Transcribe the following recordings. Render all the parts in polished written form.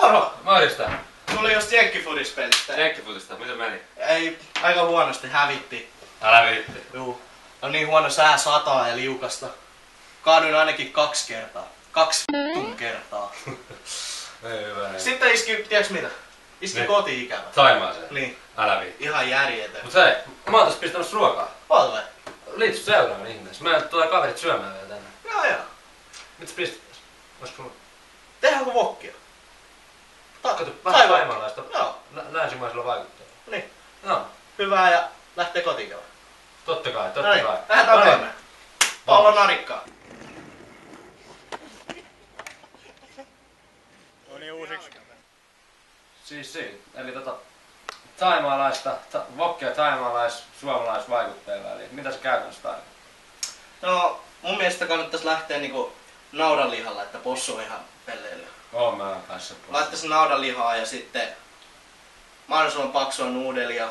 Moro! Morjesta. Tuli just jenkkifutispelistä. Jenkkifutista, miten meni? Ei, aika huonosti hävitti. Älä viitti. Juu. On niin huono sää, sataa ja liukasta. Kaaduin ainakin 2 kertaa. 2 kertaa. Ei hyvä. Sitten iski, tiiäks mitä? Iski Niin. koti-ikävä. Saimaaseen? Niin. Älä viitti. Ihan järjetön. Mut hei, mä oon tässä pistänyt ruokaa. Oot vai? Liity seuraan ihmeessä. Mä tulee kaverit syömään vielä tänne. Joo. Mitä pistettäis? Olisiko sulla? Tehdäänkö wokkia? Kato, vähän saimaalaista. Joo. Länsimaisella vaikuttaa. Niin. No. Hyvää ja lähtee kotiin. Totta kai. Lähdetään menemään. Pallo narikkaa. No niin, uusiksi. Siis eli taimaalaista, wokkia suomalais-vaikutteen väliin. Mitä se käytännössä tarkoittaa? No, mun mielestä kannattaisi lähteä niinku naudanlihalla, että possu on ihan pelleillä. Oon mä kanssa pois. Laittaisi naudanlihaa ja sitten mahdollisimman paksua nuudelia,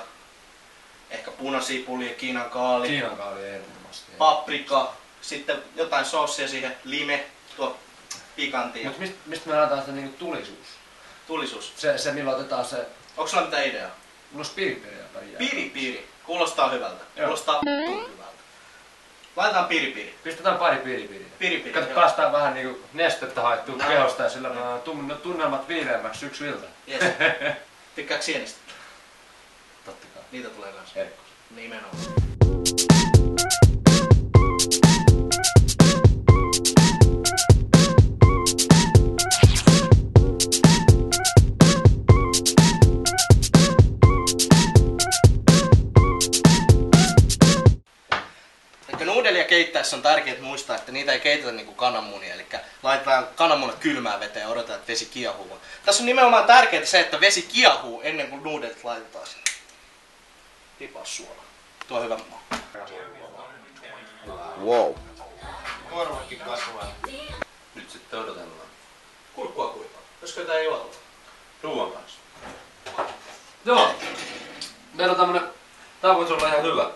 ehkä punasipulia, Kiinan kaali, Kiinan kaali ehdottomasti. paprika, sitten jotain soosia siihen, lime, tuo pikantia. Mut mistä me laitetaan se niinku tulisuus? Tulisuus. Se millä otetaan se... Onko sulla mitään ideaa? Mulla on piripiriä pärjää. Piri. Kuulostaa hyvältä. Joo. Kuulostaa hyvältä. Laitetaan piri. Pistetään pari piripiriä. Piri. Kato, joo. päästään vähän niinku nestettä haettua No. kehosta ja sillä tunnelmat viileämmäksi syksyltä. Yes. Tykkääks sienistä? Totta kai. Niitä tulee kanssa. Erkkos. Nimenomaan. Nuudelia keittäessä on tärkeää muistaa, että niitä ei keitetä niinku kananmunia, eli laitetaan kananmunat kylmään veteen ja odotetaan, että vesi kiehuu. Tässä on nimenomaan tärkeää se, että vesi kiehuu ennen kuin nuudelit laitetaan sinne. Tipaa suolaa. Tuo on hyvä maa. Wow. Korvakin kasvaa. Nyt sitten odotellaan. Kurkkua kuivaa. Josko jotain juotella? Ruuan kanssa. Joo. Meillä on tämmönen... Tää voisi olla ihan hyvä.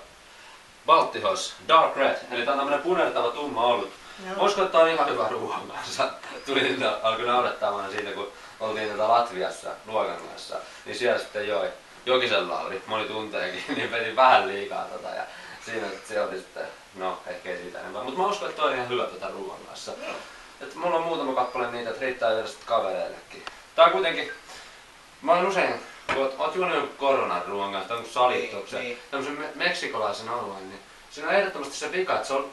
Baltihos Dark Red, eli tää on tämmönen punertava tumma ollut. Uskon, että tää on ihan hyvä ruoan kanssa. Alkoi naurettamaan siitä, kun oltiin Latviassa luokan kanssa, niin siellä sitten joi Jokisen Lauri, moni tunteekin, niin veti vähän liikaa ja siinä se oli sitten, no ehkä ei siitä enempää, mutta mä uskon, että toi on ihan hyvä ruoan kanssa. Et mulla on muutama kappale niitä, että riittää vielä sitten kavereillekin. Tää on kuitenkin, mä olen usein, kun oot juonut jonkun koronan ruoan kanssa, tai jonkun salittuksen, niin. tämmösen meksikolaisen alueen, niin siinä on ehdottomasti se vika, että se on,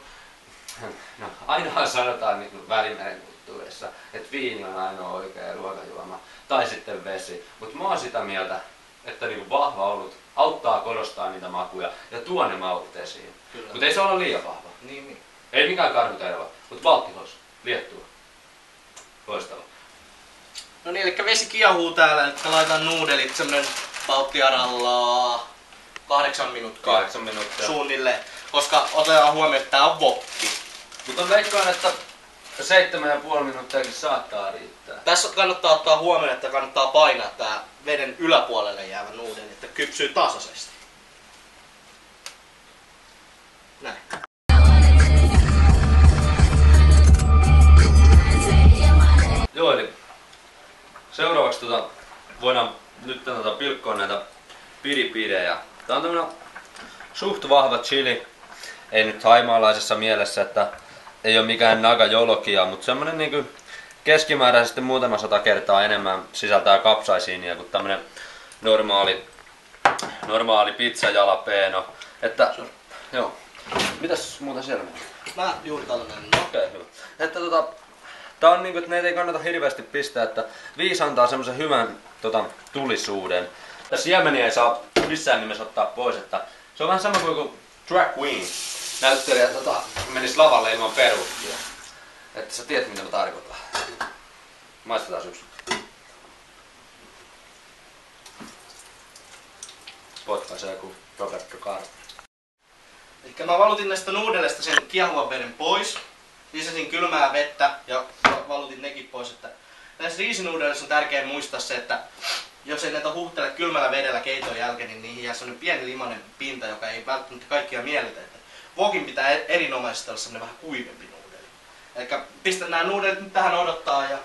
no ainoa sanotaan niin Välimeren kulttuurissa, että viini on ainoa oikea ruokajuoma, tai sitten vesi. Mutta mä oon sitä mieltä, että niin vahva olut auttaa korostaa niitä makuja ja tuo ne maut esiin. Mutta ei se ole liian vahva. Niin. Ei mikään karhuterva, mutta Baltihos, Liettua. Loistava. No niin, eli vesi kiehuu täällä, että laitetaan nuudelit semmonen pauttiaralla 8 minuuttia. 8 minuuttia. Suunnilleen, koska otetaan huomioon, että tää on wokki. Mutta veikkaan, että 7,5 minuuttiakin saattaa riittää. Tässä kannattaa ottaa huomioon, että kannattaa painaa tää veden yläpuolelle jäävä nuudeli, että kypsyy tasaisesti. Näin. Joo, eli seuraavaksi voidaan nyt pilkkoa näitä piripirejä. Tää on tämmönen suht vahva chili. Ei nyt haimaalaisessa mielessä, että ei ole mikään naga jolokia, mutta semmonen niinku keskimääräisesti muutama 100 kertaa enemmän sisältää kapsaisiinia kuin tämmönen normaali pizza jalapeno. Että, joo. Mitäs muuta siellä menee? Mä juuri tällainen. Okei, hyvä. Että tää on niinku, että neitä ei kannata hirveästi pistää, että 5 antaa semmosen hyvän tulisuuden. Ja siemeniä ei saa missään nimessä ottaa pois, että se on vähän sama kuin drag queen näyttelijä menis lavalle ilman perukkia. Että sä tiedät mitä mä tarkoitan. Maistetaan yksi. Potkaisee kuin Roberto Carlos. Eli mä valutin näistä nuudeleista sen kiehuvan veden pois. Lisäsin kylmää vettä ja valutin nekin pois. Että näissä riisinuudeleissa on tärkeää muistaa se, että jos ei näitä huuhtele kylmällä vedellä keiton jälkeen, niin niihin jää sellainen pieni limainen pinta, joka ei välttämättä kaikkia miellytä. Wokin pitää erinomaisesti olla sellainen vähän kuivempi nuudeli. Eli pistä nämä nuudelit nyt tähän odottaa ja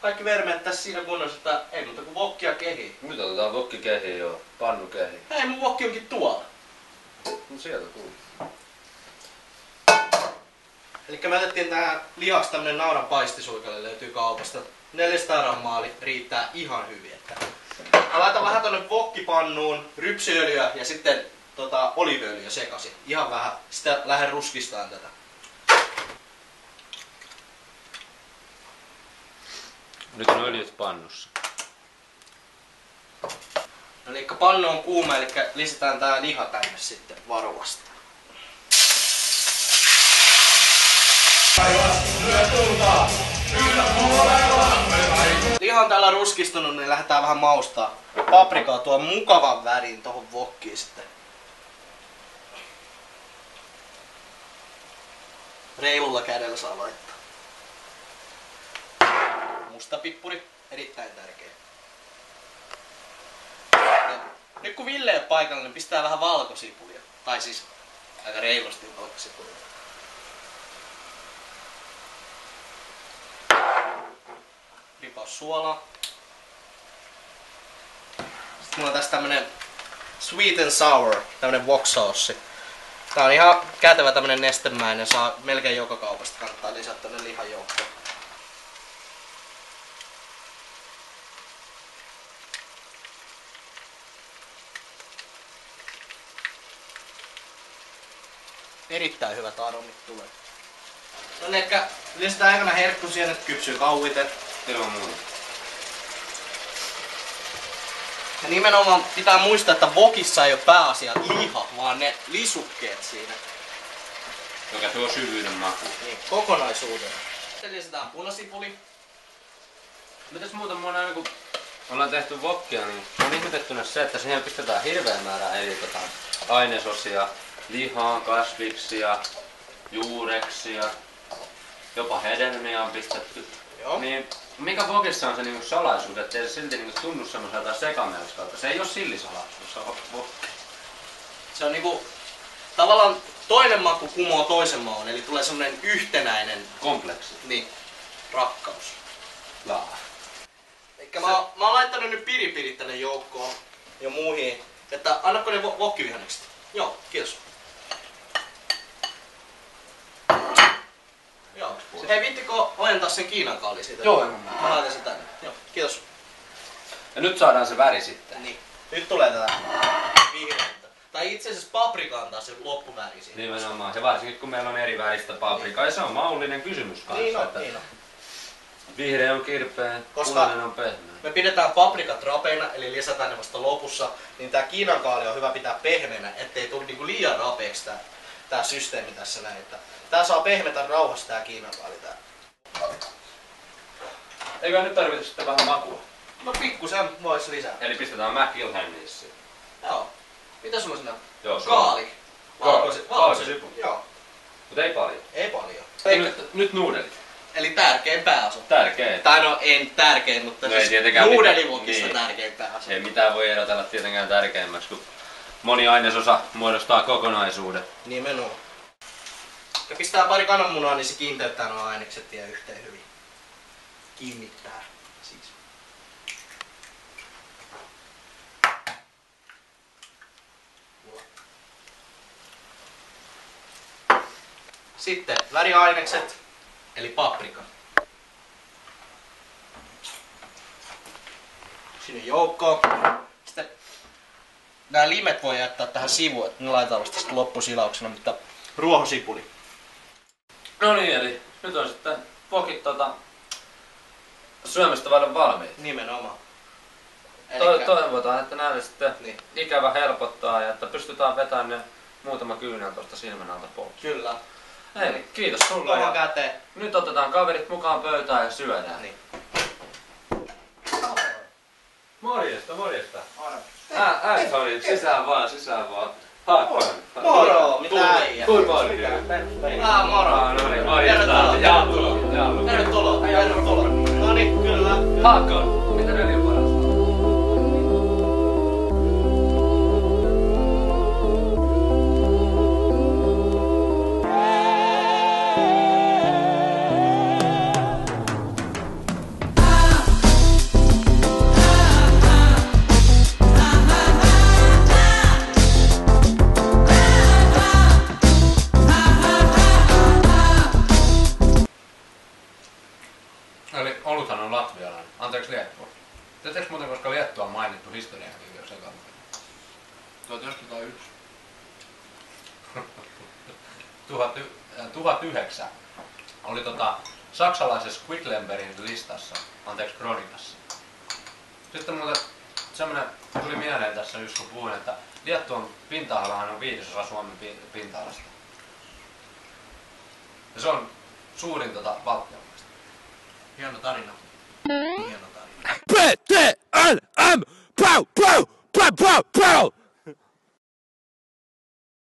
kaikki vermeet tässä siinä kunnossa, että ei muuta kuin wokkia kehiin. Nyt otetaan wokki kehiin joo. Pannu kehiin. Hei, mun wokki onkin tuolla. No sieltä tuli. Elikkä me otettiin tähän lihaksi tämmönen naudan paistisuikale, löytyy kaupasta. 400 grammaa riittää ihan hyvin. Että mä laitan vähän tonne wokkipannuun rypsiöljyä ja sitten oliiviöljyä sekaisin. Ihan vähän. Sitten lähden ruskistamaan tätä. Nyt on öljyt pannussa. No eli pannu on kuuma, eli lisätään tää liha tänne sitten varovasti. Liha on täällä ruskistunut, niin lähdetään vähän maustaa. Paprikaa tuo mukavan värin tohon wokkiin sitten. Reilulla kädellä saa laittaa. Mustapippuri, erittäin tärkeä. Ja nyt kun Ville ei ole paikalla, niin pistää vähän valkosipulia. Tai siis aika reilusti valkosipulia. Ripaus suolaa. Sitten mulla on tässä tämmönen sweet and sour, tämmönen wok sauce. Tää on ihan kätevä tämmönen nestemäinen, saa melkein joka kaupasta, kannattaa lisätä tänne lihan joukkoon. Erittäin hyvät aromit tulee. No ehkä lisätään aikana herkkusienet, kypsykauvitet. Ilman muuta. Ja nimenomaan pitää muistaa, että wokissa ei ole pääasia liha, vaan ne lisukkeet siinä. Joka tuo syvyyden maku. Niin, kokonaisuuden. Sitten lisätään punasipuli. Mitäs muuta mua näin kun ollaan tehty wokkia, niin on ihmetettynä se, että siihen pistetään hirveän määrä eri ainesosia. Lihaa, kasviksia, juureksia, jopa hedelmiä on pistetty. Joo. Niin mikä wokissa on se niinku salaisuus, ettei se silti niinku tunnu semmoiselta sekamelskalta? Se ei oo sillisalaisuus, se on wokki. Se on niinku tavallaan toinen maku kumoo toisen maun, eli tulee semmonen yhtenäinen Kompleksi. niin, rakkaus. Laa. Eikä mä oon laittanut nyt piripirit tänne joukkoon ja muihin, että annatko ne wokkivihannekset? Joo, kiitos. Joo. Hei, viittikö ojentaa sen Kiinan kaali siitä? Joo. Mä laitan sen tänne. Joo, kiitos. Ja nyt saadaan se väri sitten. Niin. Nyt tulee tätä vihreätä. Tai itse asiassa paprika antaa se loppuväri siitä. Nimenomaan. Ja varsinkin kun meillä on eri väristä paprikaa. Ja se on maullinen kysymys kanssa. Niin on, että niin on. vihreä on kirpeä, Koska punainen on pehmeä. me pidetään paprikat rapeina, eli lisätään ne vasta lopussa, niin tää Kiinan kaali on hyvä pitää pehmeänä, ettei tule niinku liian rapeeksi tää systeemi tässä näin. Että tää saa pehmetä rauhassa tää Kiinan kaali tää. Eikö nyt tarvita sitten vähän makua? No pikkusen vois lisää. Eli pistetään McIlhennissä. Joo. Mitä sulla siinä on? Joo, sulla on. Kaali. Valkosipuli. Joo. Mut ei paljon. Ei paljon. Nyt nuudelit. Eli tärkein pääosa. Tärkein. Tai no en tärkein, mutta No ei siis tietenkään nuudelivokissa niin. tärkein pääosa. Ei mitään voi erotella tietenkään tärkeimmäksi, kun moni ainesosa muodostaa kokonaisuuden. Nimenomaan. Ja pistää pari kananmunaa, niin se kiinteyttää nuo ainekset ja yhteen hyvin. Kiinnittää siis. Sitten väriainekset, eli paprika. Sinne joukkoon. Sitten nämä limet voi jättää tähän sivuun, että ne laitetaan vasta sitten loppusilauksena, mutta ruohosipuli. No niin, eli nyt on sitten wokit syömistä vaille valmiit. Nimenomaan. Toivotaan, että näille sitten Niin. ikävä helpottaa ja että pystytään vetämään ne muutama kyynel tuosta silmän alta pois. Kyllä. Hei, kiitos sulle. Tuohon Ja käteen. nyt otetaan kaverit mukaan pöytään ja syödään. Niin. Morjesta, morjesta. Hei. Sisään vaan, sisään vaan. Haakkonen. Moro, mitä äijä? Kuinka paljon? Moro. No niin, morjesta. Jallu. Tervetuloa. Tervetuloa. No niin, kyllä. Haakon, mitä ne on parasta? 1009 oli saksalaisessa Quedlinburgin listassa, anteeksi kronikassa. Sitten muuten semmonen tuli mieleen tässä just kun puhuin, että Liettuan pinta-alahan on 5% Suomen pinta-alasta. Ja se on suurin Baltian maista. Hieno tarina. Hieno tarina. PTLM! Pow! Pow! Pow! Pow! Pow!